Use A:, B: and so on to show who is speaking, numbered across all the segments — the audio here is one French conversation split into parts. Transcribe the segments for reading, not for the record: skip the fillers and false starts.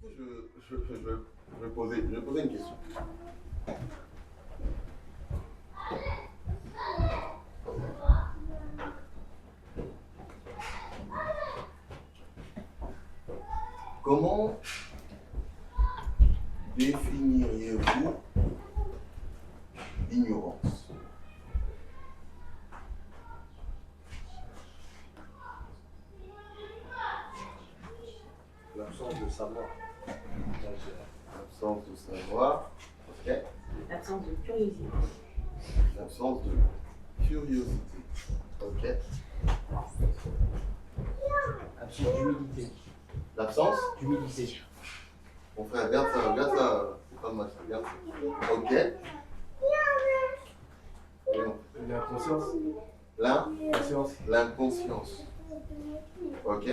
A: coup, je vais poser une question. Comment définiriez-vous l'ignorance?
B: L'absence de savoir.
A: L'absence de savoir, ok.
C: L'absence de curiosité.
A: L'absence de curiosité, ok.
B: Absence d'humilité.
A: L'absence?
B: D'humilité.
A: Mon frère, regarde ça, c'est pas mal, ça, regarde ça. Ok. Et bon.
B: L'inconscience.
A: L'inconscience. L'inconscience. Ok.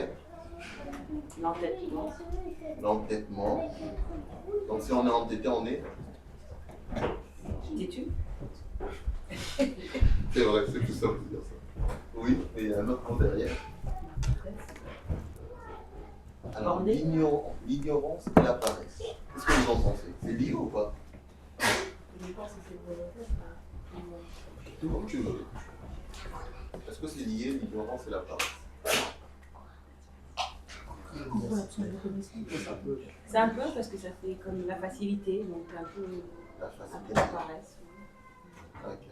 C: L'entêtement.
A: L'entêtement. Donc si on est entêté, on est.
C: T'es-tu?
A: C'est vrai, c'est tout ça veut dire ça. Oui, mais il y a un autre mot derrière. Alors l'ignorance et la paresse. Qu'est-ce que vous en pensez? C'est lié ou pas?
C: Je pense que c'est volontaire.
A: Tout comme tu veux. Est-ce que c'est lié l'ignorance et la paresse?
C: C'est un peu parce que ça fait comme la facilité, donc un peu
A: La
C: un peu
A: facilité.
C: la paresse.
A: Ok.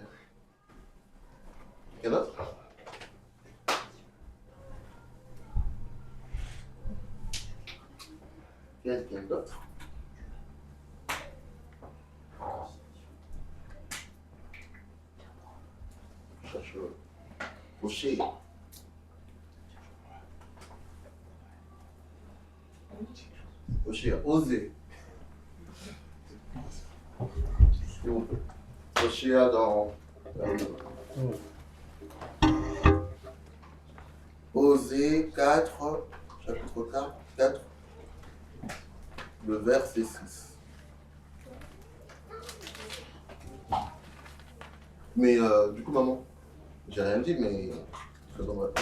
A: Quelqu'un d'autre? Quelqu'un d'autre? Cherche Rocher. Rocher, oser. C'est bon. Rocher dans Osée 4, chapitre 4, le verset 6. Mais du coup, maman, j'ai rien dit, mais je donnerai pas.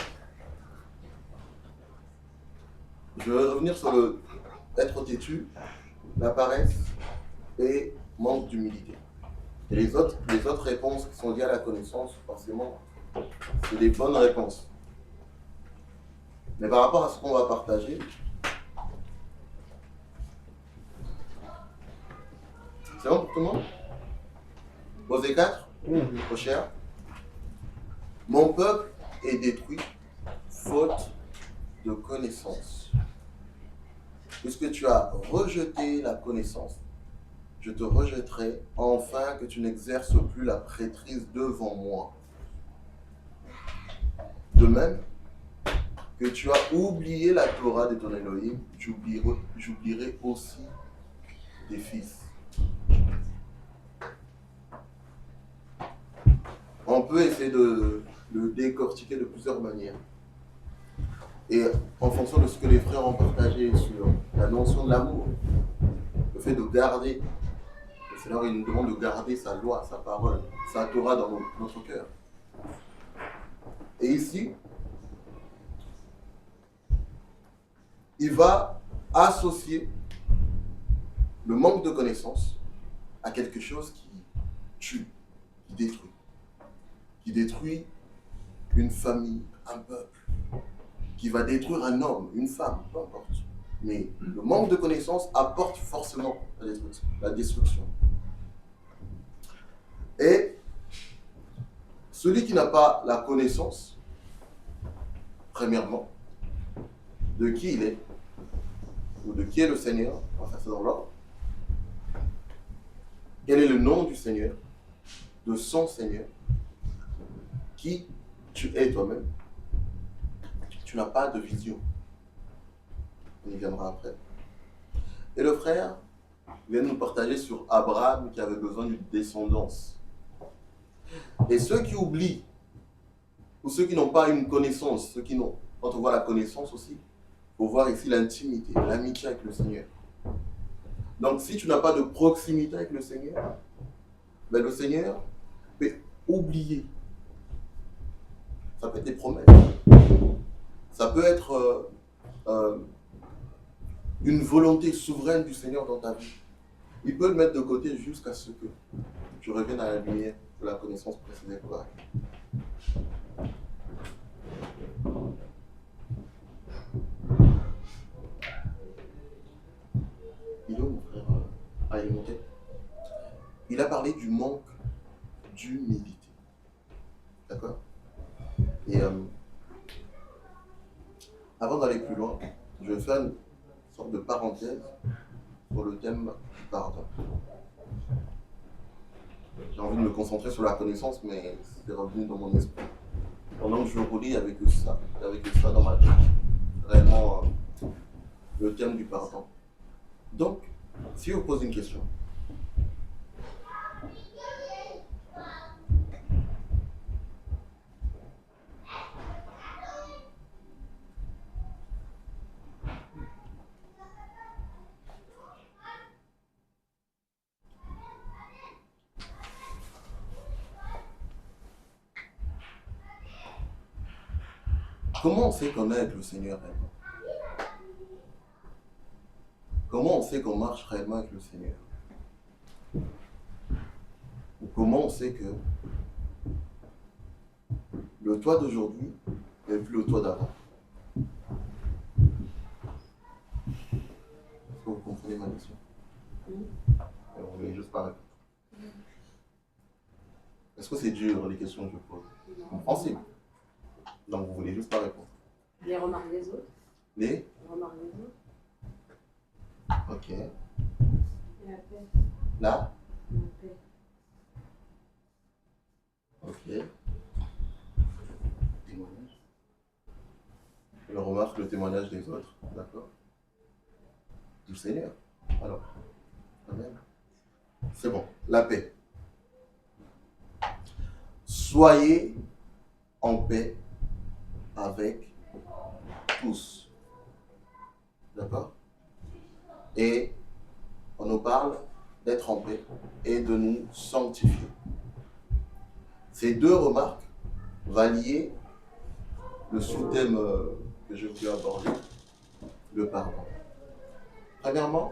A: Je vais revenir sur le être têtu, la paresse et manque d'humilité. Et les autres réponses qui sont liées à la connaissance, forcément, c'est des bonnes réponses. Mais par rapport à ce qu'on va partager, c'est bon pour tout le monde? Osée 4, trop cher. Mon peuple est détruit faute de connaissance. Puisque tu as rejeté la connaissance, je te rejetterai, enfin que tu n'exerces plus la prêtrise devant moi. De même que tu as oublié la Torah de ton Elohim, j'oublierai aussi tes fils. On peut essayer de le décortiquer de plusieurs manières. Et en fonction de ce que les frères ont partagé sur la notion de l'amour, le fait de garder, le Seigneur il nous demande de garder sa loi, sa parole, sa Torah dans notre cœur. Et ici, il va associer le manque de connaissance à quelque chose qui tue, qui détruit une famille, un peuple, qui va détruire un homme, une femme, peu importe. Mais le manque de connaissance apporte forcément la destruction. Et celui qui n'a pas la connaissance, premièrement, de qui il est, ou de qui est le Seigneur, on va faire ça dans l'ordre. Quel est le nom du Seigneur, de son Seigneur, qui tu es toi-même. Tu n'as pas de vision. On y viendra après. Et le frère vient nous partager sur Abraham qui avait besoin d'une descendance. Et ceux qui oublient, ou ceux qui n'ont pas une connaissance, ceux qui n'ont, quand on voit la connaissance aussi, il faut voir ici l'intimité, l'amitié avec le Seigneur. Donc si tu n'as pas de proximité avec le Seigneur, ben le Seigneur peut oublier. Ça peut être des promesses. Ça peut être une volonté souveraine du Seigneur dans ta vie, il peut le mettre de côté jusqu'à ce que tu reviennes à la lumière de la connaissance précédente. Il est où, mon frère? Ah, il est monté. Il a parlé du manque d'humilité. D'accord? Et avant d'aller plus loin, je vais faire une sorte de parenthèse sur le thème du pardon. J'ai envie de me concentrer sur la connaissance, mais c'est revenu dans mon esprit. Pendant que je relis, il y avait que ça dans ma tête. Réellement, le thème du pardon. Donc, si je vous pose une question, comment on sait qu'on est avec le Seigneur réellement? Comment on sait qu'on marche réellement avec le Seigneur? Ou comment on sait que le toi d'aujourd'hui n'est plus le toi d'avant? Est-ce que vous comprenez ma question? Vous voulez juste pas répondre. Est-ce que c'est dur les questions que je pose? Compréhensible. Donc vous voulez juste pas répondre.
C: Les remarques des autres.
A: Les
C: remarques des autres.
A: Ok.
C: Et la paix.
A: Là.
C: La paix.
A: Ok. Témoignage. Je remarque le témoignage des autres. D'accord. Du Seigneur. Alors. Amen. C'est bon. La paix. Soyez en paix avec tous. D'accord? Et on nous parle d'être en paix et de nous sanctifier. Ces deux remarques vont lier le sous-thème que je voulais aborder, le pardon. Premièrement,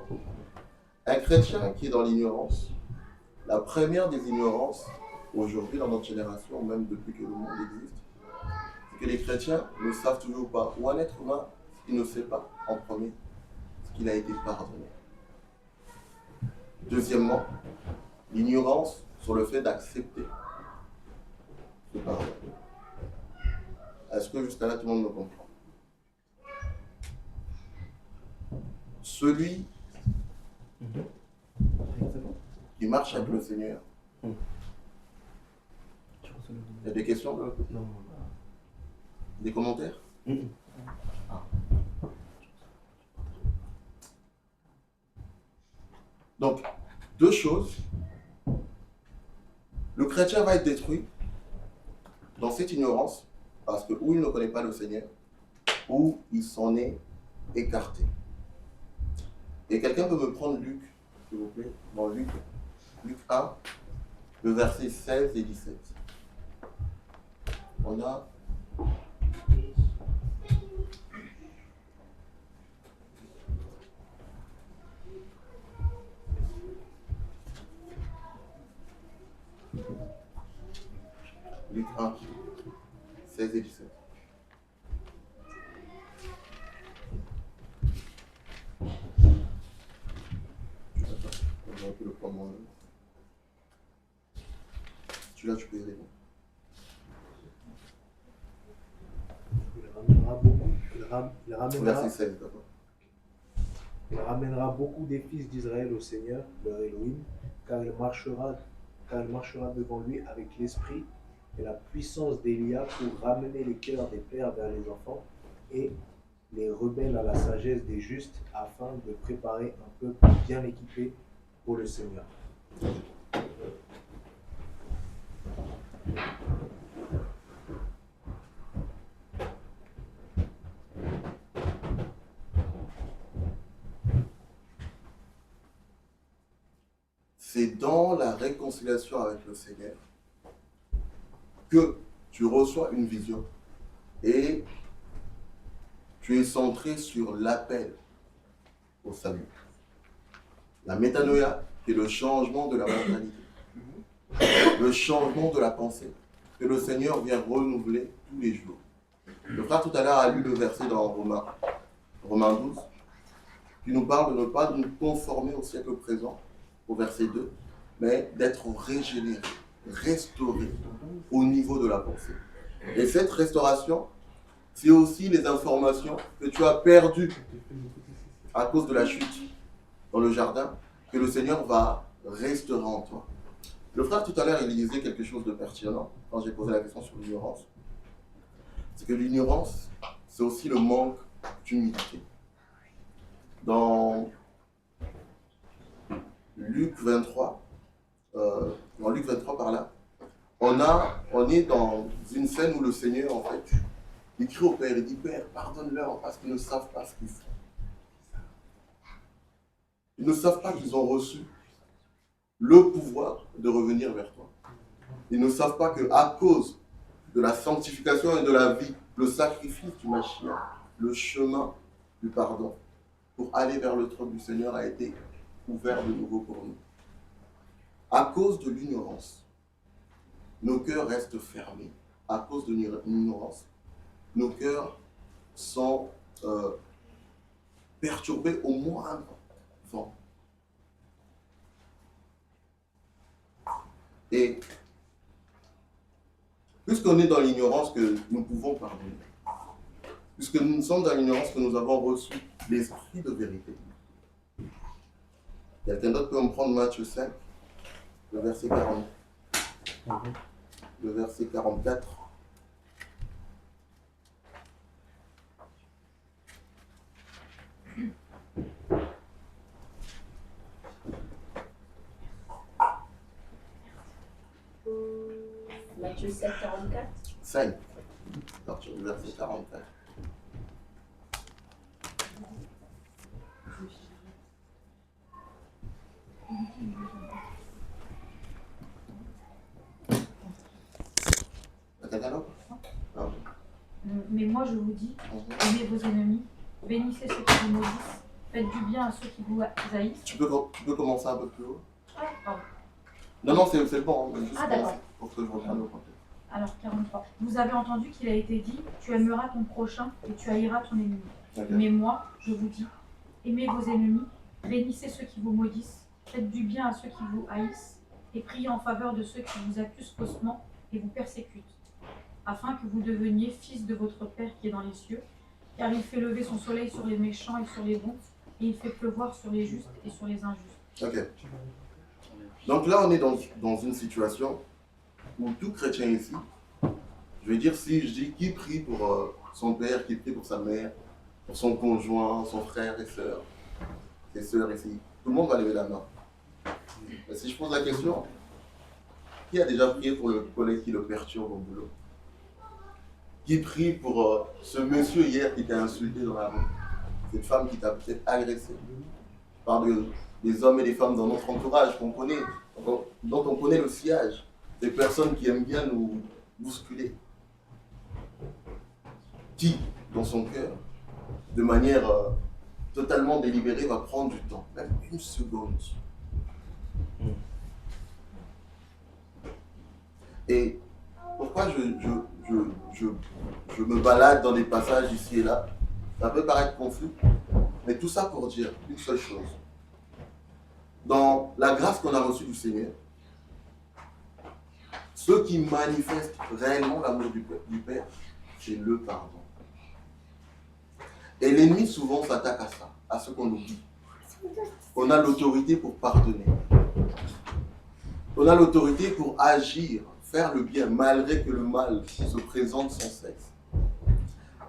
A: un chrétien qui est dans l'ignorance, la première des ignorances aujourd'hui dans notre génération, même depuis que le monde existe, c'est que les chrétiens ne savent toujours pas, ou un être humain qui ne sait pas en premier ce qu'il a été pardonné. Deuxièmement, l'ignorance sur le fait d'accepter ce pardon. Est-ce que jusqu'à là tout le monde me comprend? Celui qui marche avec le Seigneur. Il y a des questions?
B: Non.
A: Des commentaires? Ah. Donc, deux choses. Le chrétien va être détruit dans cette ignorance parce que ou il ne connaît pas le Seigneur, ou il s'en est écarté. Et quelqu'un peut me prendre Luc, s'il vous plaît, dans Luc 1, le verset 16 et 17. On a Luc 1, 16 et 17. J'aurais pu le prendre moi-même. Celui-là, tu peux y aller. Verset 16, d'accord.
D: Il ramènera beaucoup des fils d'Israël au Seigneur, leur Elohim, car il marchera devant lui avec l'esprit et la puissance d'Élia pour ramener les cœurs des pères vers les enfants et les rebelles à la sagesse des justes, afin de préparer un peuple bien équipé pour le Seigneur.
A: C'est dans la réconciliation avec le Seigneur que tu reçois une vision et tu es centré sur l'appel au salut. La métanoïa, qui est le changement de la mentalité, le changement de la pensée, que le Seigneur vient renouveler tous les jours. Le frère tout à l'heure a lu le verset dans Romains 12, qui nous parle de ne pas nous conformer au siècle présent, au verset 2, mais d'être régénéré, restauré au niveau de la pensée. Et cette restauration, c'est aussi les informations que tu as perdues à cause de la chute dans le jardin, que le Seigneur va restaurer en toi. Le frère tout à l'heure, il disait quelque chose de pertinent quand j'ai posé la question sur l'ignorance. C'est que l'ignorance, c'est aussi le manque d'humilité. Dans Luc 23, par là, on est dans une scène où le Seigneur, en fait, il crie au Père, il dit, Père, pardonne-leur parce qu'ils ne savent pas ce qu'ils font. Ils ne savent pas qu'ils ont reçu le pouvoir de revenir vers toi. Ils ne savent pas qu'à cause de la sanctification et de la vie, le sacrifice du Mashiach, le chemin du pardon, pour aller vers le trône du Seigneur a été ouvert de nouveau pour nous. À cause de l'ignorance, nos cœurs restent fermés. À cause de l'ignorance, nos cœurs sont perturbés au moindre vent. Et puisqu'on est dans l'ignorance que nous pouvons pardonner, puisque nous sommes dans l'ignorance que nous avons reçu l'esprit de vérité. Quelqu'un d'autre peut me prendre Matthieu 5, le verset 40. Le verset 44.
C: Matthieu 7, 44.
A: 5. À partir du verset 44. Le catalogue? Ah.
E: Mais moi je vous dis, aimez vos ennemis, bénissez ceux qui vous maudissent, faites du bien à ceux qui vous haïssent.
A: Tu peux commencer un peu plus haut?
E: Ah, pardon.
A: Non, c'est bon. Juste
E: D'accord.
A: pour que je reprenne le contexte.
E: Alors 43. Vous avez entendu qu'il a été dit, tu aimeras ton prochain et tu haïras ton ennemi.
A: Okay.
E: Mais moi, je vous dis, aimez vos ennemis, bénissez ceux qui vous maudissent, faites du bien à ceux qui vous haïssent, et priez en faveur de ceux qui vous accusent faussement et vous persécutent, afin que vous deveniez fils de votre Père qui est dans les cieux, car il fait lever son soleil sur les méchants et sur les bons, et il fait pleuvoir sur les justes et sur les injustes.
A: Ok. Donc là, on est dans une situation où tout chrétien ici, je vais dire, si je dis qui prie pour son père, qui prie pour sa mère, pour son conjoint, son frère et soeur, ses sœurs ici, tout le monde va lever la main. Et si je pose la question, qui a déjà prié pour le collègue qui le perturbe au boulot? Qui prie pour ce monsieur hier qui t'a insulté dans la rue? Cette femme qui t'a peut-être agressé? Je parle des hommes et des femmes dans notre entourage qu'on connaît, dont on connaît le sillage. Des personnes qui aiment bien nous bousculer. Qui, dans son cœur, de manière totalement délibérée, va prendre du temps, même une seconde. Et pourquoi je me balade dans des passages ici et là? Ça peut paraître confus, mais tout ça pour dire une seule chose. Dans la grâce qu'on a reçue du Seigneur, ce qui manifeste réellement l'amour du Père, c'est le pardon. Et l'ennemi souvent s'attaque à ça, à ce qu'on oublie. On a l'autorité pour pardonner. On a l'autorité pour agir, faire le bien, malgré que le mal se présente sans cesse.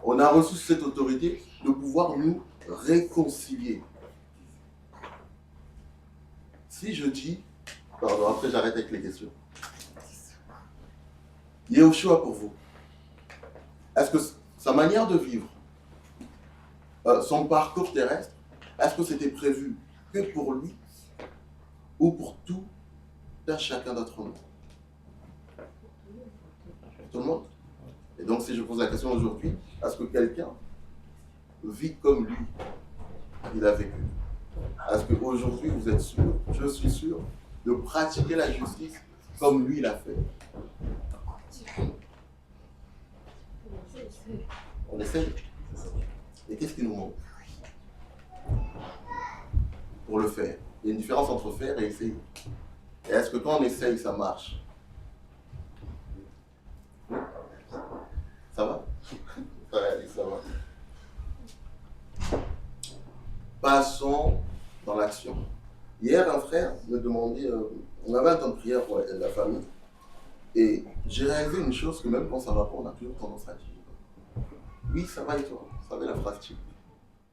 A: On a reçu cette autorité de pouvoir nous réconcilier. Si je dis, pardon, après j'arrête avec les questions. Yahushua pour vous, est-ce que sa manière de vivre, son parcours terrestre, est-ce que c'était prévu que pour lui ou pour tout un chacun d'entre nous? Tout le monde. Et donc si je pose la question aujourd'hui, est-ce que quelqu'un vit comme lui il a vécu? à ce qu'aujourd'hui vous êtes sûr, je suis sûr, de pratiquer la justice comme lui l'a fait. On essaye. Et qu'est-ce qui nous manque pour le faire? Il y a une différence entre faire et essayer. Et est-ce que quand on essaye, ça marche? Ça va? Ouais, ça va. Passons dans l'action. Hier, un frère me demandait, on avait un temps de prière pour la famille, et j'ai réalisé une chose que même quand ça va pas, on a toujours tendance à dire. Oui, ça va et toi? Vous savez la phrase type.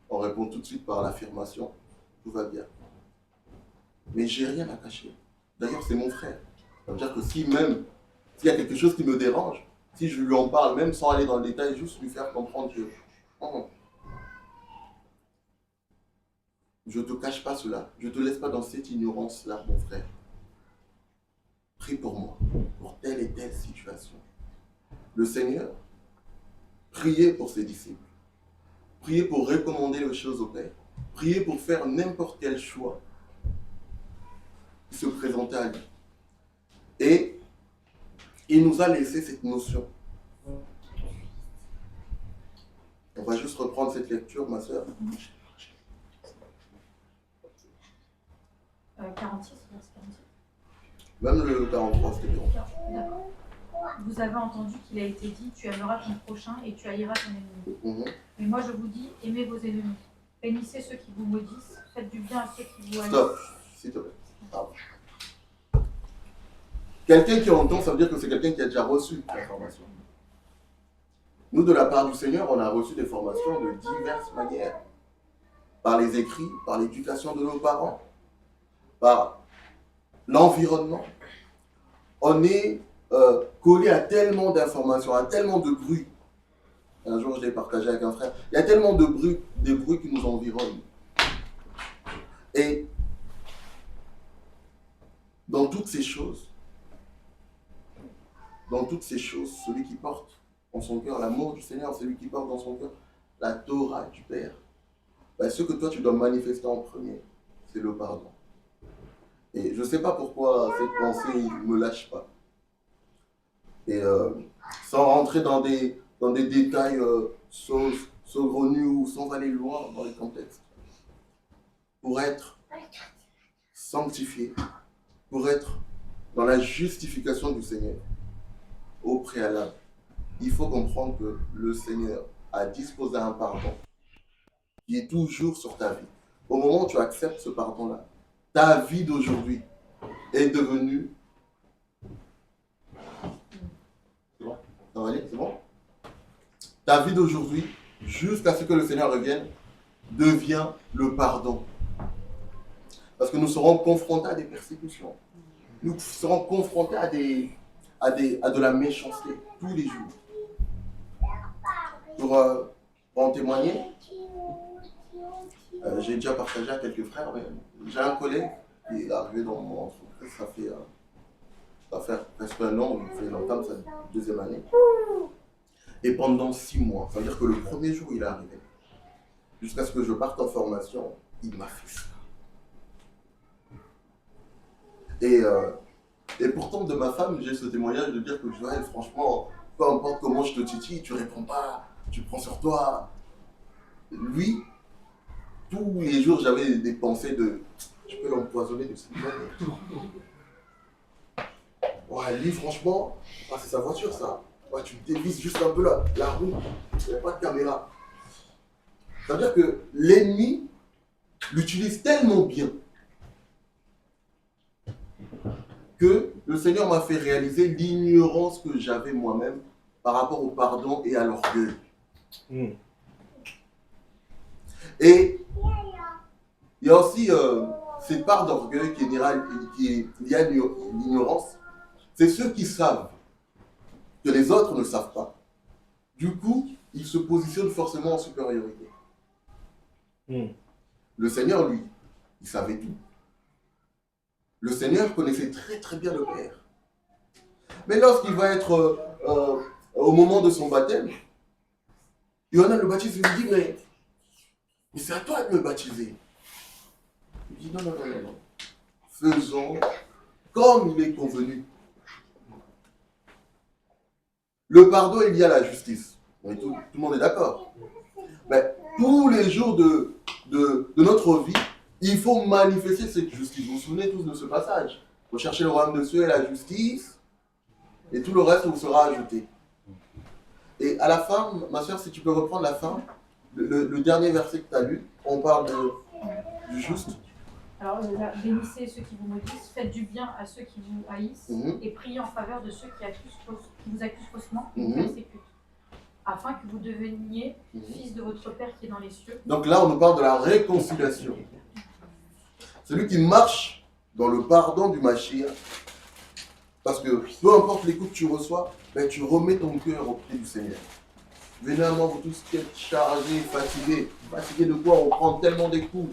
A: On répond tout de suite par l'affirmation, tout va bien. Mais j'ai rien à cacher. D'ailleurs, c'est mon frère. Ça veut dire que s'il y a quelque chose qui me dérange, si je lui en parle, même sans aller dans le détail, juste lui faire comprendre que je ne te cache pas cela, je ne te laisse pas dans cette ignorance-là, mon frère. Prie pour moi, pour telle et telle situation. Le Seigneur, priez pour ses disciples. Priez pour recommander les choses au Père. Priez pour faire n'importe quel choix qui se présentait à lui. Et il nous a laissé cette notion. On va juste reprendre cette lecture, ma soeur.
E: 46, verset 46.
A: Même le 43, c'était bien.
E: D'accord. Vous avez entendu qu'il a été dit, tu aimeras ton prochain et tu haïras ton ennemi. Mais moi je vous dis, aimez vos ennemis. Bénissez ceux qui vous maudissent. Faites du bien à ceux qui vous haïssent.
A: Stop, s'il te plaît. Pardon. Quelqu'un qui entend, ça veut dire que c'est quelqu'un qui a déjà reçu l'information. Nous, de la part du Seigneur, on a reçu des formations de diverses manières. Par les écrits, par l'éducation de nos parents, par l'environnement. On est collé à tellement d'informations, à tellement de bruit. Un jour, je l'ai partagé avec un frère. Il y a tellement de bruit, des bruits qui nous environnent. Et dans toutes ces choses, celui qui porte en son cœur l'amour du Seigneur, celui qui porte dans son cœur la Torah du Père, ben, ce que toi tu dois manifester en premier, c'est le pardon. Et je ne sais pas pourquoi cette pensée ne me lâche pas. Et sans rentrer dans des détails saugrenus ou sans aller loin dans les contextes, pour être sanctifié, pour être dans la justification du Seigneur, au préalable, il faut comprendre que le Seigneur a disposé un pardon qui est toujours sur ta vie. Au moment où tu acceptes ce pardon-là, ta vie d'aujourd'hui est devenue... C'est bon? Ça va aller? C'est bon? Ta vie d'aujourd'hui, jusqu'à ce que le Seigneur revienne, devient le pardon. Parce que nous serons confrontés à des persécutions. Nous serons confrontés à de la méchanceté tous les jours. Pour en témoigner, j'ai déjà partagé à quelques frères, mais j'ai un collègue qui est arrivé dans mon entreprise, ça fait presque un an, il entame sa deuxième année. Et pendant 6 mois, ça veut dire que le premier jour il est arrivé, jusqu'à ce que je parte en formation, il m'a fait ça. Et pourtant, de ma femme, j'ai ce témoignage de dire que Joël, franchement, peu importe comment je te titille, tu réponds pas, tu prends sur toi. Lui, tous les jours, j'avais des pensées de je peux l'empoisonner de cette manière. Ouais, lui, franchement, c'est sa voiture, ça. Ouais, tu dévises juste un peu la roue, il n'y a pas de caméra. Ça veut dire que l'ennemi l'utilise tellement bien que le Seigneur m'a fait réaliser l'ignorance que j'avais moi-même par rapport au pardon et à l'orgueil. Et il y a aussi cette part d'orgueil qui est liée à l'ignorance. C'est ceux qui savent que les autres ne savent pas. Du coup, ils se positionnent forcément en supériorité. Le Seigneur, lui, il savait tout. Le Seigneur connaissait très très bien le Père. Mais lorsqu'il va être au moment de son baptême, Yohannan le Baptiste lui dit, mais c'est à toi de me baptiser. dit non, non, non, non, non. Faisons comme il est convenu. Le pardon est lié à la justice. Tout le monde est d'accord. Mais tous les jours de notre vie, il faut manifester cette justice. Vous vous souvenez tous de ce passage. Vous cherchez le royaume de Dieu et la justice, et tout le reste vous sera ajouté. Et à la fin, ma soeur, si tu peux reprendre la fin, le dernier verset que tu as lu, on parle du juste.
E: Alors, bénissez ceux qui vous maudissent, faites du bien à ceux qui vous haïssent, et priez en faveur de ceux qui vous accusent faussement et vous persécutent, afin que vous deveniez fils de votre Père qui est dans les cieux.
A: Donc là, on nous parle de la réconciliation. Celui qui marche dans le pardon du Mashiach, parce que peu importe les coups que tu reçois, ben, tu remets ton cœur au pied du Seigneur. Venez à moi, vous tous qui êtes chargés, fatigués. Fatigués de quoi? On prend tellement des coups.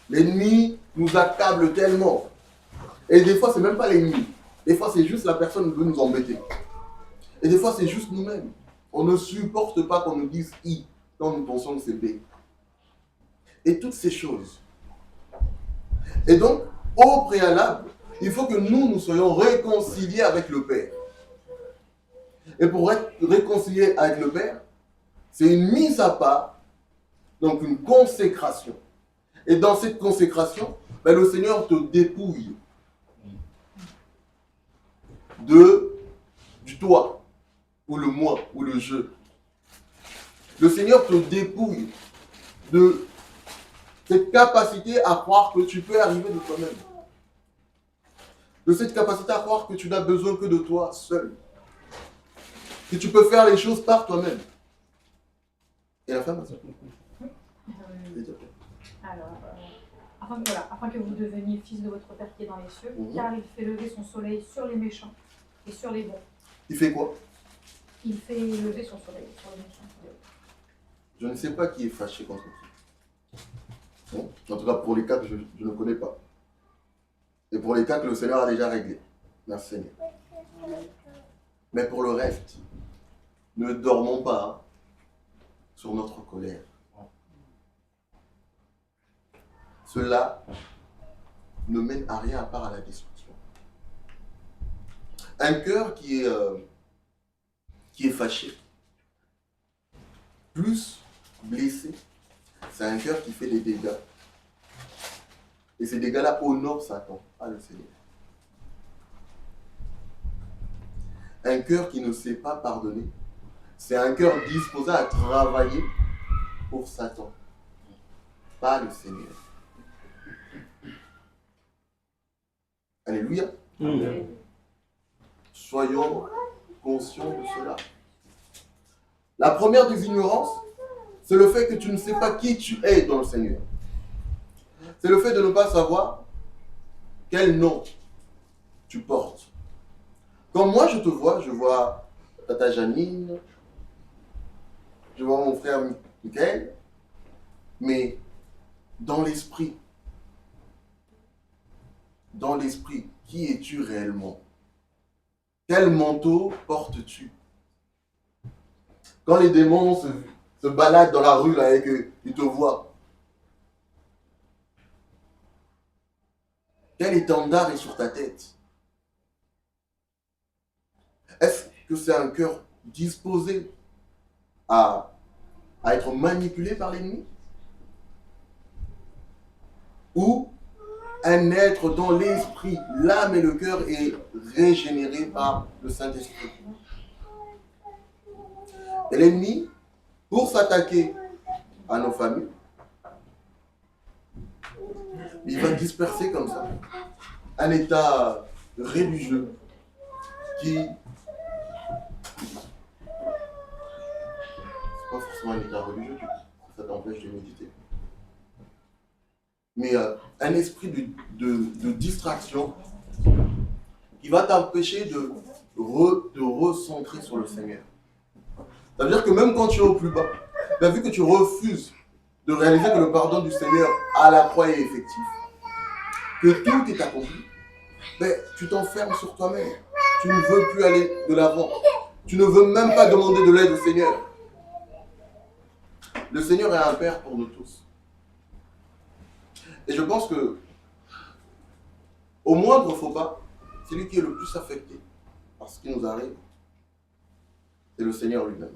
A: L'ennemi nous accable tellement. Et des fois, c'est même pas l'ennemi. Des fois, c'est juste la personne qui veut nous embêter. Et des fois, c'est juste nous-mêmes. On ne supporte pas qu'on nous dise I quand nous pensons que c'est B. Et toutes ces choses. Et donc, au préalable, il faut que nous soyons réconciliés avec le Père. Et pour être réconcilié avec le Père, c'est une mise à part, donc une consécration. Et dans cette consécration, ben, le Seigneur te dépouille du toi, ou le moi, ou le je. Le Seigneur te dépouille de cette capacité à croire que tu peux arriver de toi-même. De cette capacité à croire que tu n'as besoin que de toi seul. Que tu peux faire les choses par toi-même. Et la femme,
E: Alors, afin que vous deveniez fils de votre Père qui est dans les cieux, car il fait lever son soleil sur les méchants et sur les bons.
A: il fait quoi?
E: Il fait lever son soleil sur les méchants.
A: Je ne sais pas qui est fâché contre qui. Bon, en tout cas, pour les cas que je ne connais pas. Et pour les cas que le Seigneur a déjà réglés. Merci Seigneur. Mais pour le reste, ne dormons pas sur notre colère. Cela ne mène à rien à part à la destruction. Un cœur qui est fâché, plus blessé, c'est un cœur qui fait des dégâts. Et ces dégâts-là honorent Satan, pas le Seigneur. Un cœur qui ne sait pas pardonner, c'est un cœur disposé à travailler pour Satan, pas le Seigneur. Alléluia.
B: Amen.
A: Soyons conscients de cela. La première des ignorances, c'est le fait que tu ne sais pas qui tu es dans le Seigneur. C'est le fait de ne pas savoir quel nom tu portes. Quand moi je te vois, je vois Tata Janine, je vois mon frère Michael, mais dans l'esprit, qui es-tu réellement? Quel manteau portes-tu? Quand les démons se baladent dans la rue là, et qu'ils te voient, quel étendard est sur ta tête? Est-ce que c'est un cœur disposé à être manipulé par l'ennemi? Ou un être dont l'esprit, l'âme et le cœur est régénéré par le Saint-Esprit? Et l'ennemi, pour s'attaquer à nos familles, il va disperser comme ça un état religieux qui, c'est pas forcément un état religieux, ça t'empêche de méditer, mais un esprit de distraction qui va t'empêcher de te recentrer sur le Seigneur. Ça veut dire que même quand tu es au plus bas, ben, vu que tu refuses de réaliser que le pardon du Seigneur à la croix est effectif, que tout est accompli, ben, tu t'enfermes sur toi-même. Tu ne veux plus aller de l'avant. Tu ne veux même pas demander de l'aide au Seigneur. Le Seigneur est un Père pour nous tous. Et je pense que, au moindre faux pas, celui qui est le plus affecté par ce qui nous arrive, c'est le Seigneur lui-même.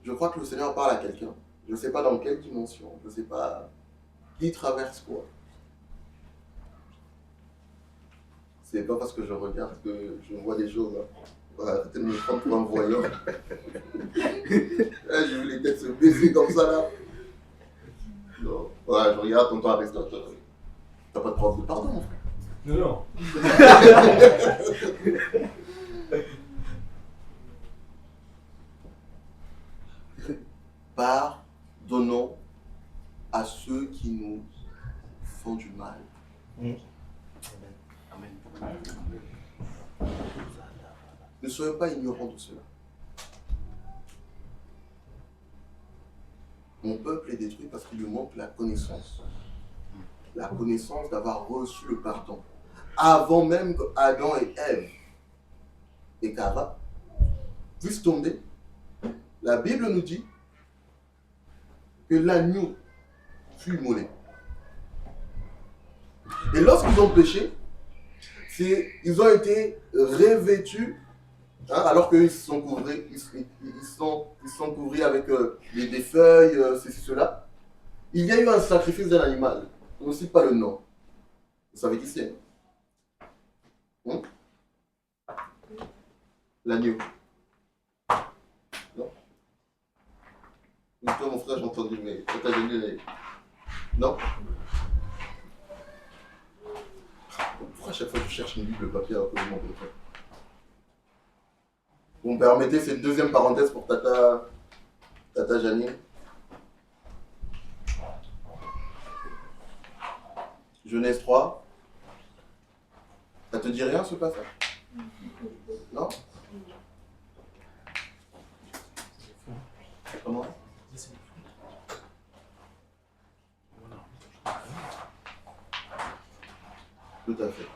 A: Je crois que le Seigneur parle à quelqu'un. Je ne sais pas dans quelle dimension, je ne sais pas qui traverse quoi. C'est pas parce que je regarde que je vois des choses. Hein. Voilà, arrêtez de me prendre pour un voyant. J'ai vu les têtes se baisser comme ça là. Non. Voilà, je regarde ton temps Aristote. T'as pas de preuve de pardon, mon frère.
B: Non, non.
A: Pardonnons à ceux qui nous font du mal. Amen. Ne soyons pas ignorants de cela. Mon peuple est détruit parce qu'il lui manque la connaissance. La connaissance d'avoir reçu le pardon. Avant même qu'Adam et Ève et Kava puissent tomber, la Bible nous dit que l'agneau fut immolé. Et lorsqu'ils ont péché, ils ont été revêtus, hein, alors qu'ils se sont couverts, ils sont couverts avec des feuilles, ceci, cela. Il y a eu un sacrifice d'un animal. On ne cite pas le nom. Vous savez qui c'est? Hein? L'agneau. Non? Oui, toi, mon frère, j'ai entendu, mais toi, t'as donné les... Non? Pourquoi à chaque fois que je cherche une Bible papier alors que je m'en téléphone? Vous me permettez cette deuxième parenthèse pour Tata Janine? Genèse 3. Ça te dit rien ce passage? Non? Comment? Tout à fait.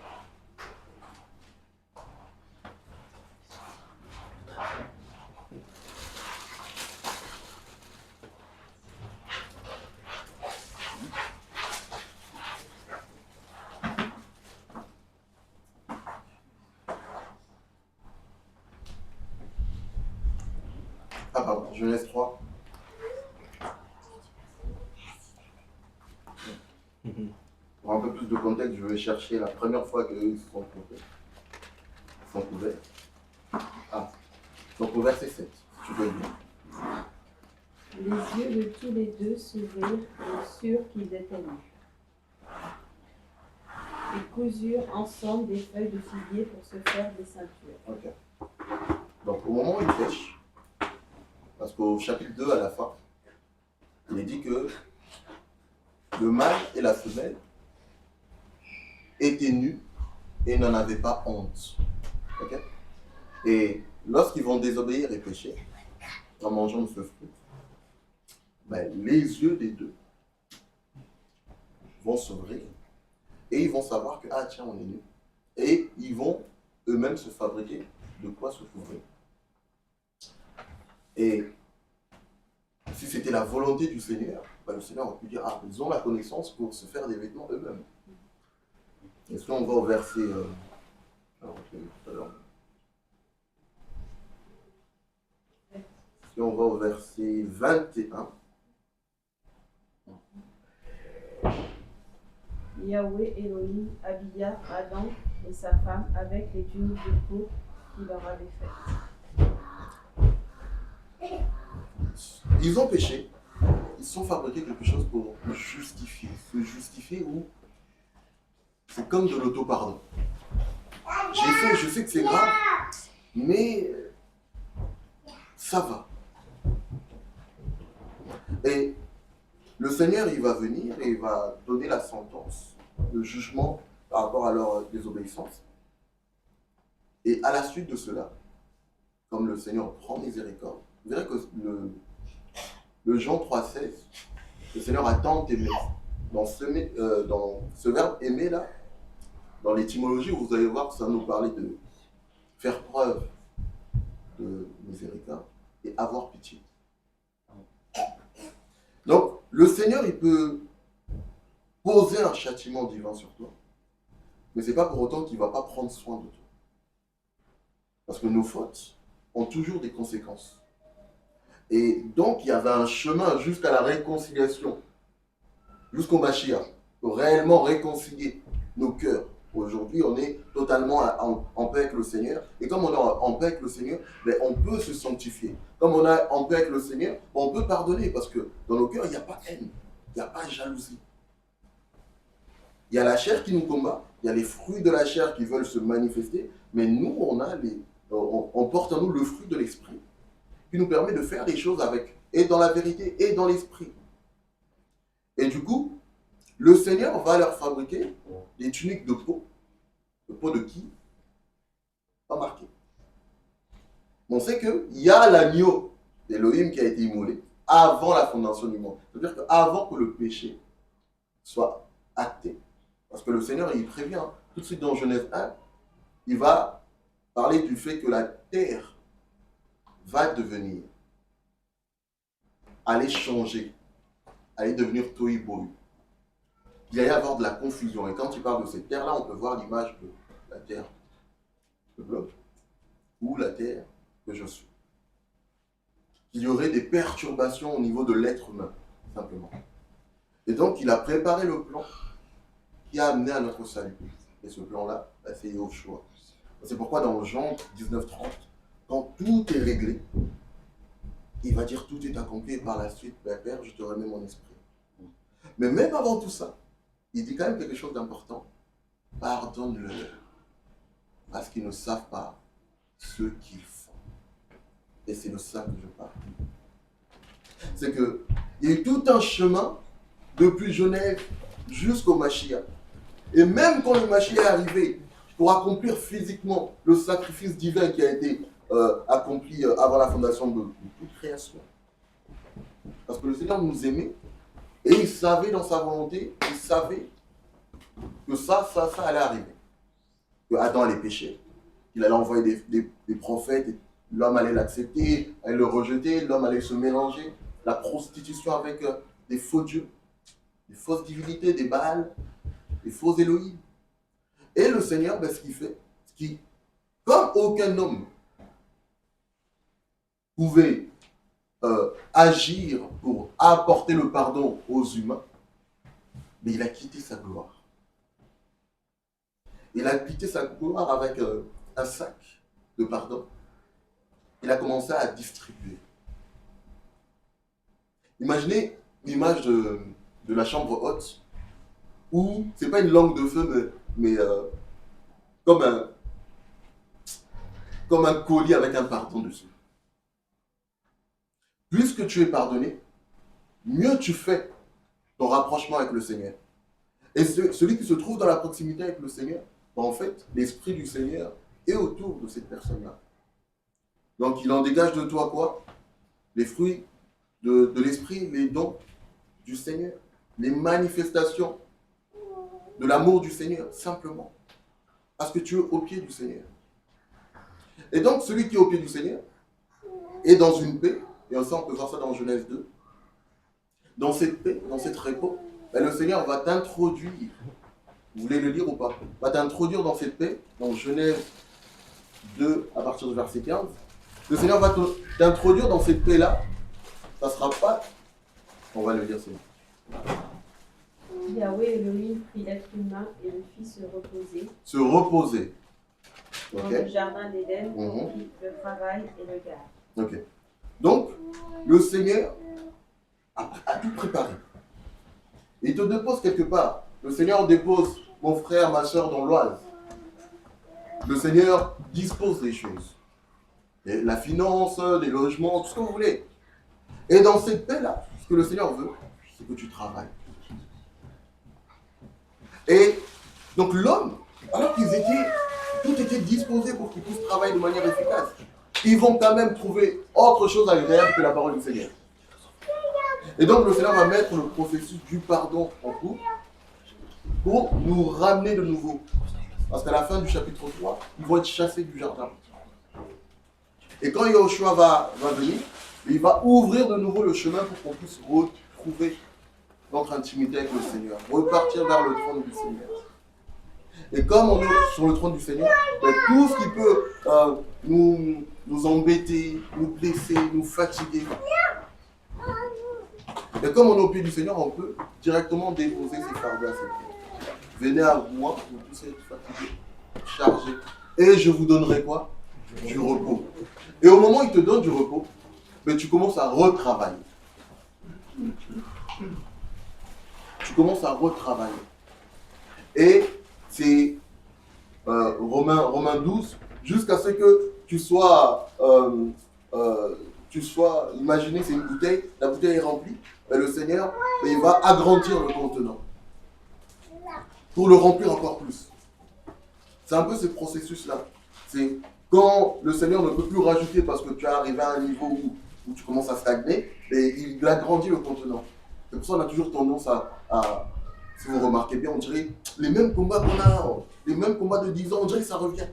A: Ah pardon, Genèse 3. Pour un peu plus de contexte, je vais chercher la première fois qu'ils se sont couverts. Ah, donc au verset 7, si tu veux bien.
C: Les yeux de tous les deux s'ouvrirent et surent qu'ils étaient nus. Ils cousurent ensemble des feuilles de figuier pour se faire des ceintures.
A: Ok. Donc au moment où ils pêchent, parce qu'au chapitre 2 à la fin, il est dit que le mâle et la femelle étaient nus et n'en avaient pas honte. Okay? Et lorsqu'ils vont désobéir et pécher, en mangeant de ce fruit, ben, les yeux des deux vont s'ouvrir et ils vont savoir que, ah tiens, on est nus. Et ils vont eux-mêmes se fabriquer de quoi se couvrir. Et si c'était la volonté du Seigneur, ben, le Seigneur aurait pu dire, ah, ils ont la connaissance pour se faire des vêtements eux-mêmes. Et si on va au verset... alors, je l'ai vu tout à l'heure. Si on va au verset 21,
C: Yahweh Elohim habilla Adam et sa femme avec les tuniques de peau qu'il leur avait faites.
A: ils ont péché, ils se sont fabriqués quelque chose pour justifier. Se justifier ou c'est comme de l'auto-pardon. J'ai fait, je sais que c'est grave, mais ça va. Et le Seigneur, il va venir et il va donner la sentence, le jugement par rapport à leur désobéissance. Et à la suite de cela, comme le Seigneur prend miséricorde, vous verrez que le Jean 3,16, le Seigneur a tant aimé. Dans ce verbe aimer là, dans l'étymologie, vous allez voir que ça va nous parler de faire preuve de miséricorde et avoir pitié. Donc, le Seigneur, il peut poser un châtiment divin sur toi, mais ce n'est pas pour autant qu'il ne va pas prendre soin de toi. Parce que nos fautes ont toujours des conséquences. Et donc, il y avait un chemin jusqu'à la réconciliation, jusqu'au Mashiach, pour réellement réconcilier nos cœurs. Aujourd'hui, on est totalement en paix avec le Seigneur. Et comme on est en paix avec le Seigneur, ben, on peut se sanctifier. Comme on est en paix avec le Seigneur, on peut pardonner. Parce que dans nos cœurs, il n'y a pas haine, il n'y a pas jalousie. Il y a la chair qui nous combat, il y a les fruits de la chair qui veulent se manifester, mais nous, on porte en nous le fruit de l'esprit qui nous permet de faire les choses avec, et dans la vérité, et dans l'esprit. Et du coup, le Seigneur va leur fabriquer des tuniques de peau de qui? Pas marqué. On sait qu'il y a l'agneau d'Élohim qui a été immolé avant la fondation du monde. C'est-à-dire qu'avant que le péché soit acté, parce que le Seigneur, il prévient, tout de suite dans Genèse 1, il va parler du fait que la terre va devenir, aller changer, aller devenir tohu-bohu. Il va y avoir de la confusion. Et quand il parle de cette terre-là, on peut voir l'image de la terre de bloc ou la terre que je suis. Il y aurait des perturbations au niveau de l'être humain, simplement. Et donc, il a préparé le plan qui a amené à notre salut. Et ce plan-là, c'est Yahushua. C'est pourquoi dans Jean 19:30, quand tout est réglé, il va dire tout est accompli et par la suite, ben, Père, je te remets mon esprit. Mais même avant tout ça, il dit quand même quelque chose d'important. Pardonne-le, parce qu'ils ne savent pas ce qu'ils font. Et c'est de ça que je parle. C'est qu'il y a eu tout un chemin depuis Genève jusqu'au Mashiach. Et même quand le Mashiach est arrivé pour accomplir physiquement le sacrifice divin qui a été accompli avant la fondation de toute création. Parce que le Seigneur nous aimait et il savait dans sa volonté, il savait que ça allait arriver. Que Adam allait pécher, qu'il allait envoyer des prophètes, et l'homme allait l'accepter, allait le rejeter, l'homme allait se mélanger, la prostitution avec des faux dieux, des fausses divinités, des Baals, des faux Elohim. Et le Seigneur, ben, ce qu'il fait, comme aucun homme pouvait agir pour apporter le pardon aux humains, mais il a quitté sa gloire. Il a quitté sa gloire avec un sac de pardon. Il a commencé à distribuer. Imaginez l'image de la chambre haute, où c'est pas une langue de feu, mais comme un colis avec un pardon dessus. Puisque tu es pardonné, mieux tu fais ton rapprochement avec le Seigneur. Et celui qui se trouve dans la proximité avec le Seigneur, en fait, l'Esprit du Seigneur est autour de cette personne-là. Donc il en dégage de toi quoi? Les fruits de l'Esprit, les dons du Seigneur, les manifestations de l'amour du Seigneur, simplement. Parce que tu es au pied du Seigneur. Et donc celui qui est au pied du Seigneur est dans une paix. Et on peut voir ça dans Genèse 2. Dans cette paix, dans cette repos, ben le Seigneur va t'introduire. Vous voulez le lire ou pas? Va t'introduire dans cette paix, dans Genèse 2, à partir du verset 15. Le Seigneur va t'introduire dans cette paix-là. Ça ne sera pas... On va le lire, c'est bon.
C: Yahweh Elohim prit l'être humain et le fit se reposer.
A: Se reposer.
C: Dans
A: Ok.
C: le jardin d'Éden, pour qui le travail et le garde.
A: Ok. Donc, le Seigneur a tout préparé. Il te dépose quelque part. Le Seigneur dépose mon frère, ma soeur dans l'Oise. Le Seigneur dispose des choses. Et la finance, les logements, tout ce que vous voulez. Et dans cette paix-là, ce que le Seigneur veut, c'est que tu travailles. Et donc l'homme, alors tout était disposé pour qu'ils puissent travailler de manière efficace, ils vont quand même trouver autre chose agréable que la parole du Seigneur. Et donc le Seigneur va mettre le processus du pardon en cours pour nous ramener de nouveau. Parce qu'à la fin du chapitre 3, ils vont être chassés du jardin. Et quand Yahushua va venir, il va ouvrir de nouveau le chemin pour qu'on puisse retrouver notre intimité avec le Seigneur, repartir vers le trône du Seigneur. Et comme on est sur le trône du Seigneur, ben, tout ce qui peut nous embêter, nous blesser, nous fatiguer, et comme on est au pied du Seigneur, on peut directement déposer ses fardeaux à ses pieds. Venez à moi, vous tous êtes fatigués, chargés, et je vous donnerai quoi? Du repos. Et au moment où il te donne du repos, ben, tu commences à retravailler. Tu commences à retravailler. Et c'est Romains 12, jusqu'à ce que tu sois, imaginez, c'est une bouteille, la bouteille est remplie, et le Seigneur, il va agrandir le contenant pour le remplir encore plus. C'est un peu ce processus-là. C'est quand le Seigneur ne peut plus rajouter parce que tu es arrivé à un niveau où tu commences à stagner, et il agrandit le contenant. C'est pour ça qu'on a toujours tendance à si vous remarquez bien, on dirait les mêmes combats qu'on a, les mêmes combats de 10 ans, on dirait que ça revient.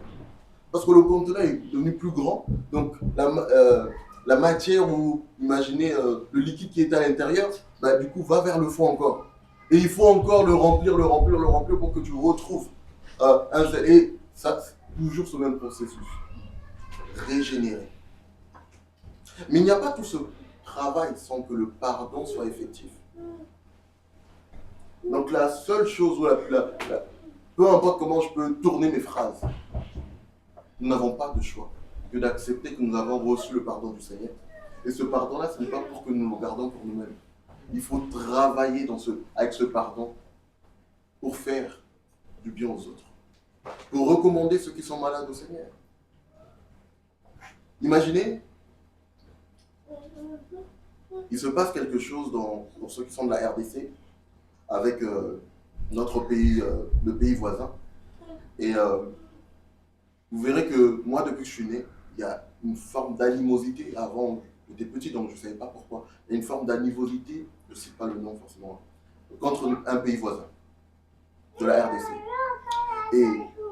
A: Parce que le contenant est devenu plus grand, donc la matière ou, imaginez, le liquide qui est à l'intérieur, bah, du coup, va vers le fond encore. Et il faut encore le remplir pour que tu retrouves un zèle. Et ça, c'est toujours ce même processus. Régénérer. Mais il n'y a pas tout ce travail sans que le pardon soit effectif. Donc la seule chose, peu importe comment je peux tourner mes phrases, nous n'avons pas de choix que d'accepter que nous avons reçu le pardon du Seigneur. Et ce pardon-là, ce n'est pas pour que nous le gardons pour nous-mêmes. Il faut travailler avec ce pardon pour faire du bien aux autres, pour recommander ceux qui sont malades au Seigneur. Imaginez, il se passe quelque chose pour ceux qui sont de la RDC, avec notre pays, le pays voisin. Et vous verrez que moi, depuis que je suis né, il y a une forme d'animosité. Avant, j'étais petit, donc je ne savais pas pourquoi. Il y a une forme d'animosité, je ne sais pas le nom forcément, contre un pays voisin, de la RDC. Et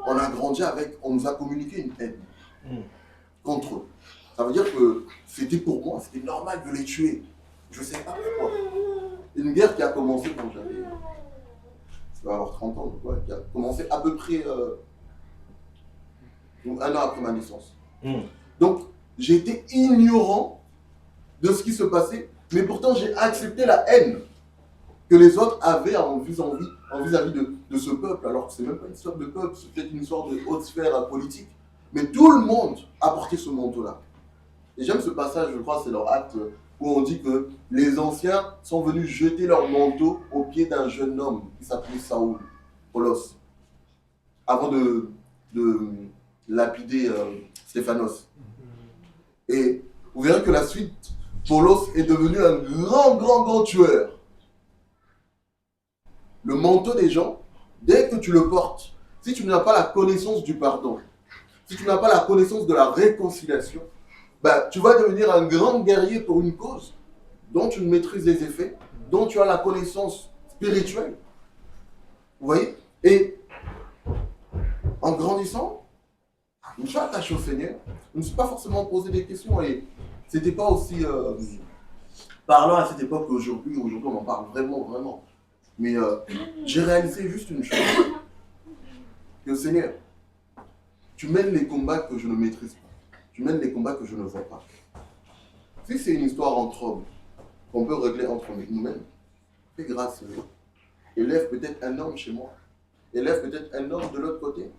A: on a grandi avec, on nous a communiqué une haine contre eux. Ça veut dire que c'était pour moi, c'était normal de les tuer. Je ne sais pas pourquoi. Une guerre qui a commencé quand j'avais, ça va avoir 30 ans, quoi, qui a commencé à peu près 1 an après ma naissance. Donc, j'ai été ignorant de ce qui se passait, mais pourtant j'ai accepté la haine que les autres avaient vis-à-vis de ce peuple, alors que ce n'est même pas une histoire de peuple, c'est peut-être une histoire de haute sphère politique. Mais tout le monde a porté ce manteau-là. Et j'aime ce passage, je crois, c'est leur acte où on dit que les anciens sont venus jeter leur manteau au pied d'un jeune homme qui s'appelait Saoul, Paulos, avant de lapider Stéphanos. Et vous verrez que la suite, Paulos est devenu un grand tueur. Le manteau des gens, dès que tu le portes, si tu n'as pas la connaissance du pardon, si tu n'as pas la connaissance de la réconciliation, ben, tu vas devenir un grand guerrier pour une cause dont tu maîtrises les effets, dont tu as la connaissance spirituelle. Vous voyez? Et en grandissant, je me suis attaché au Seigneur, je ne me suis pas forcément posé des questions et c'était pas aussi parlant à cette époque qu'aujourd'hui. Aujourd'hui, on en parle vraiment. Mais j'ai réalisé juste une chose, que Seigneur, tu mènes les combats que je ne maîtrise pas. Tu mènes les combats que je ne vois pas. Si c'est une histoire entre hommes, qu'on peut régler entre nous-mêmes, fais grâce, Seigneur. Élève peut-être un homme chez moi. Élève peut-être un homme de l'autre côté.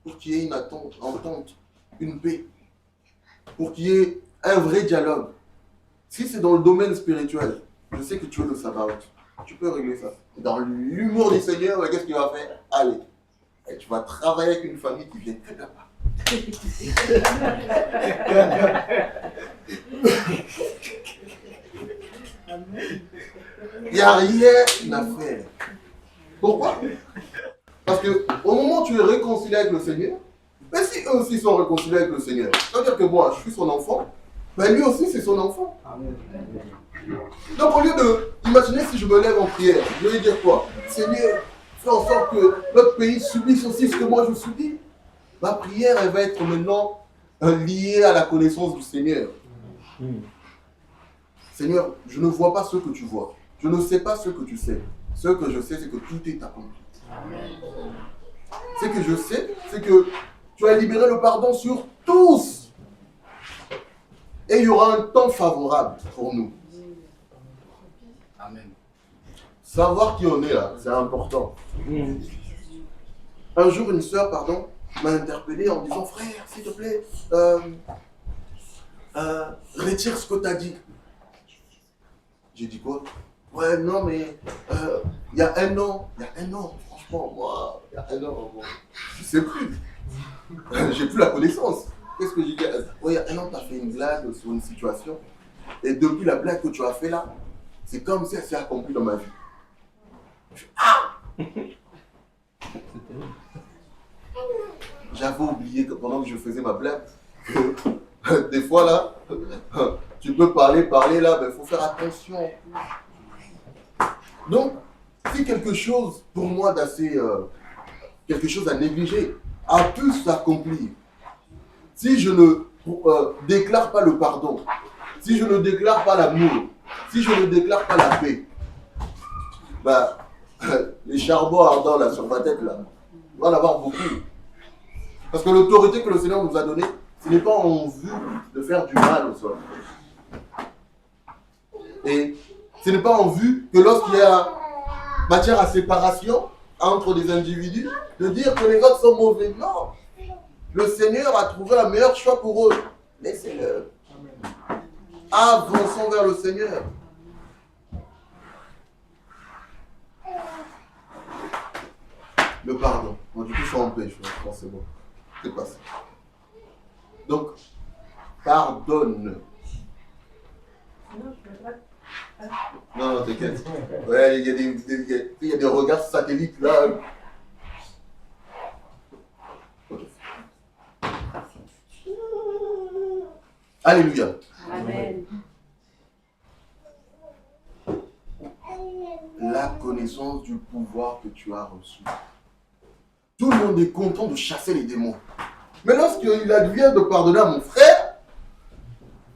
A: Pour qu'il y ait une entente, une paix. Pour qu'il y ait un vrai dialogue. Si c'est dans le domaine spirituel, je sais que tu veux le sabbat. Tu peux régler ça. Dans l'humour du Seigneur, qu'est-ce qu'il va faire? Allez. Et tu vas travailler avec une famille qui vient que de là-bas. Il n'y a rien à faire. Pourquoi? Parce que au moment où tu es réconcilié avec le Seigneur, ben si eux aussi sont réconciliés avec le Seigneur, c'est-à-dire que moi, je suis son enfant, ben lui aussi c'est son enfant. Donc au lieu de, imaginez si je me lève en prière, je vais dire quoi? Seigneur, fais en sorte que notre pays subisse aussi ce que moi je subis. Ma prière, elle va être maintenant lié à la connaissance du Seigneur. Seigneur, je ne vois pas ce que tu vois. Je ne sais pas ce que tu sais. Ce que je sais, c'est que tout est accompli. Ce que je sais, c'est que tu as libéré le pardon sur tous. Et il y aura un temps favorable pour nous.
B: Amen.
A: Savoir qui on est là, c'est important. Un jour, une sœur, m'a interpellé en disant, frère, s'il te plaît, retire ce que tu as dit. J'ai dit quoi? Ouais, non, mais il y a un an, franchement, moi, il y a un an, bon, je ne sais plus. J'ai plus la connaissance. Qu'est-ce que j'ai dit? Ouais, il y a un an, tu as fait une blague sur une situation. Et depuis la blague que tu as fait là, c'est comme si elle s'est accomplie dans ma vie. J'avais oublié que pendant que je faisais ma blague, que des fois là, tu peux parler là, mais il faut faire attention. Donc, si quelque chose, pour moi, d'assez, quelque chose à négliger, a pu s'accomplir, si je ne déclare pas le pardon, si je ne déclare pas l'amour, si je ne déclare pas la paix, bah, les charbons ardents là sur ma tête là, il va en avoir beaucoup. Parce que l'autorité que le Seigneur nous a donnée, ce n'est pas en vue de faire du mal aux hommes. Et ce n'est pas en vue que lorsqu'il y a matière à séparation entre des individus, de dire que les autres sont mauvais. Non. Le Seigneur a trouvé un meilleur choix pour eux. Laissez-le. Avançons vers le Seigneur. Le pardon. Bon, du coup, je suis en paix, je pense que c'est bon. C'est passé. Donc, pardonne. Non, t'inquiète. Ouais, il y a des regards satellites là. Okay. Alléluia.
C: Amen.
A: La connaissance du pouvoir que tu as reçu. Tout le monde est content de chasser les démons. Mais lorsqu'il advient de pardonner à mon frère,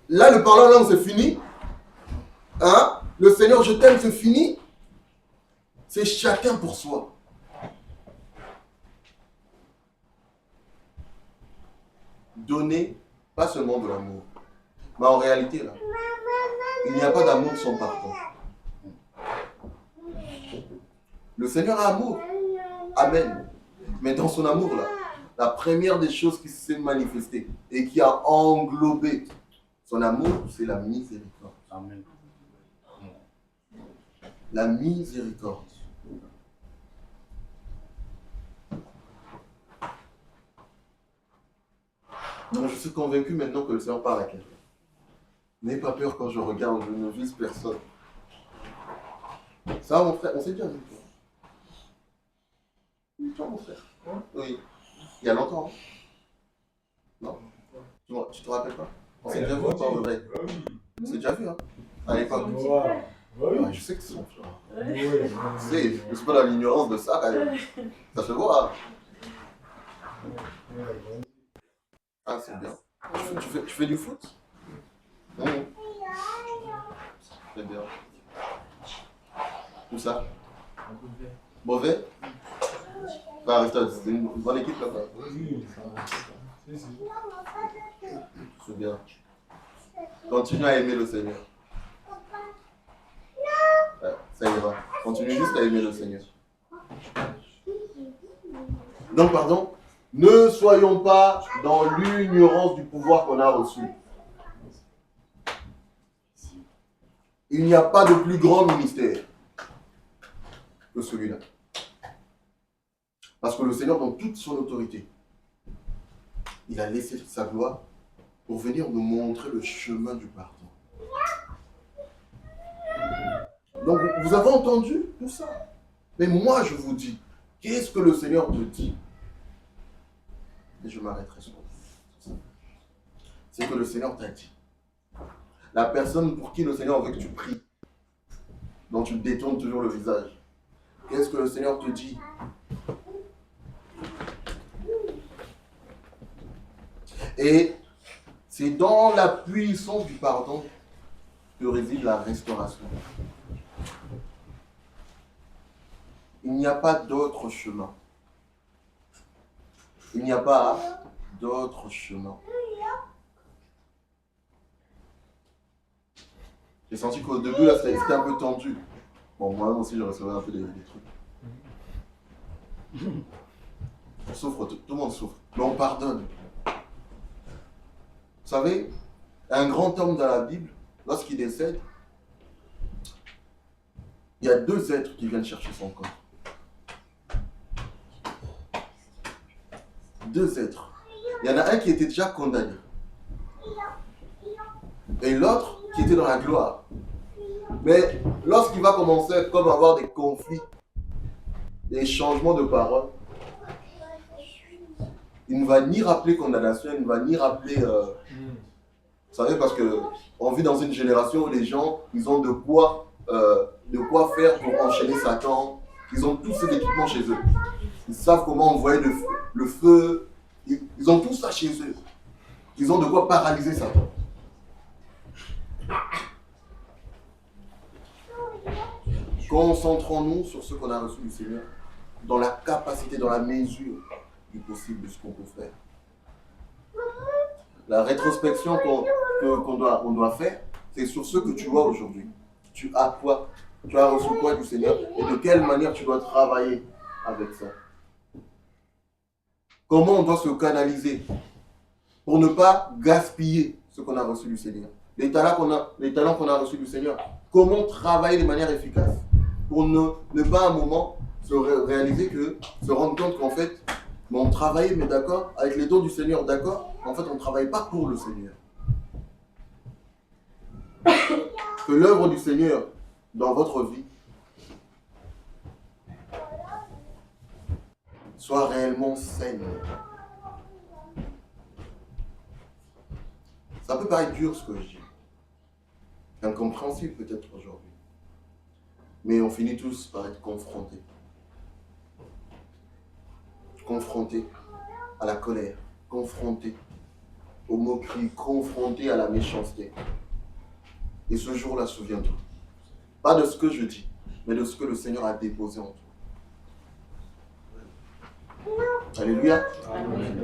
A: là, le parlant langue, c'est fini. Hein? Le Seigneur, je t'aime, c'est fini. C'est chacun pour soi. Donner, pas seulement de l'amour. Mais en réalité, là, il n'y a pas d'amour sans pardon. Le Seigneur a amour. Amen. Mais dans son amour, là, la première des choses qui s'est manifestée et qui a englobé son amour, c'est la miséricorde.
B: Amen.
A: La miséricorde. Donc, je suis convaincu maintenant que le Seigneur parle à quelqu'un. N'aie pas peur quand je regarde, je ne vise personne. Ça, mon frère, on s'est déjà vu. Toi, mon frère. Oui. Il y a longtemps. Hein? Non. Tu te rappelles pas? On s'est déjà vu encore, le vrai. On s'est déjà vu, hein? À l'époque. Ouais, je sais que c'est son frère. Tu sais, je suis pas dans l'ignorance de ça, quand même. Ça se voit. Ah, c'est bien. Tu fais du foot? C'est bien. Où ça? Mauvais? Bah, c'est une bonne équipe là-bas. C'est bien. Continue à aimer le Seigneur. Ouais, ça ira. Continue juste à aimer le Seigneur. Donc, pardon, ne soyons pas dans l'ignorance du pouvoir qu'on a reçu. Il n'y a pas de plus grand ministère que celui-là. Parce que le Seigneur, dans toute son autorité, il a laissé sa gloire pour venir nous montrer le chemin du pardon. Donc, vous avez entendu tout ça. Mais moi, je vous dis, qu'est-ce que le Seigneur te dit? Et je m'arrêterai sur ça. C'est que le Seigneur t'a dit. La personne pour qui le Seigneur veut que tu pries, dont tu détournes toujours le visage. Qu'est-ce que le Seigneur te dit? Et C'est dans la puissance du pardon que réside la restauration. Il n'y a pas d'autre chemin. Il n'y a pas d'autre chemin. J'ai senti qu'au début, là, c'était un peu tendu. Bon, moi aussi, je recevais un peu des trucs. On souffre, tout le monde souffre. Mais on pardonne. Vous savez, un grand homme dans la Bible, lorsqu'il décède, il y a 2 êtres qui viennent chercher son corps. 2 êtres. Il y en a un qui était déjà condamné. Et l'autre qui était dans la gloire. Mais lorsqu'il va commencer comme à avoir des conflits, des changements de parole, il ne va ni rappeler condamnation, il ne va ni rappeler... Vous savez, parce qu'on vit dans une génération où les gens, ils ont de quoi faire pour enchaîner Satan. Ils ont tous ces équipements chez eux. Ils savent comment envoyer le feu. Ils ont tout ça chez eux. Ils ont de quoi paralyser Satan. Concentrons-nous sur ce qu'on a reçu du Seigneur, dans la capacité, dans la mesure du possible de ce qu'on peut faire. La rétrospection qu'on doit faire, c'est sur ce que tu vois aujourd'hui. Tu as quoi? Tu as reçu quoi du Seigneur? Et de quelle manière tu dois travailler avec ça? Comment on doit se canaliser pour ne pas gaspiller ce qu'on a reçu du Seigneur? Les talents qu'on a reçus du Seigneur. Comment travailler de manière efficace pour ne pas à un moment se rendre compte qu'en fait, on travaillait, mais d'accord, avec les dons du Seigneur, d'accord, en fait, on ne travaille pas pour le Seigneur. Que l'œuvre du Seigneur dans votre vie soit réellement saine. Ça peut paraître dur ce que je dis, incompréhensible peut-être aujourd'hui, mais on finit tous par être confrontés. Confrontés à la colère, confrontés aux moqueries, confrontés à la méchanceté. Et ce jour-là, souviens-toi, pas de ce que je dis, mais de ce que le Seigneur a déposé en toi. Alléluia. Amen.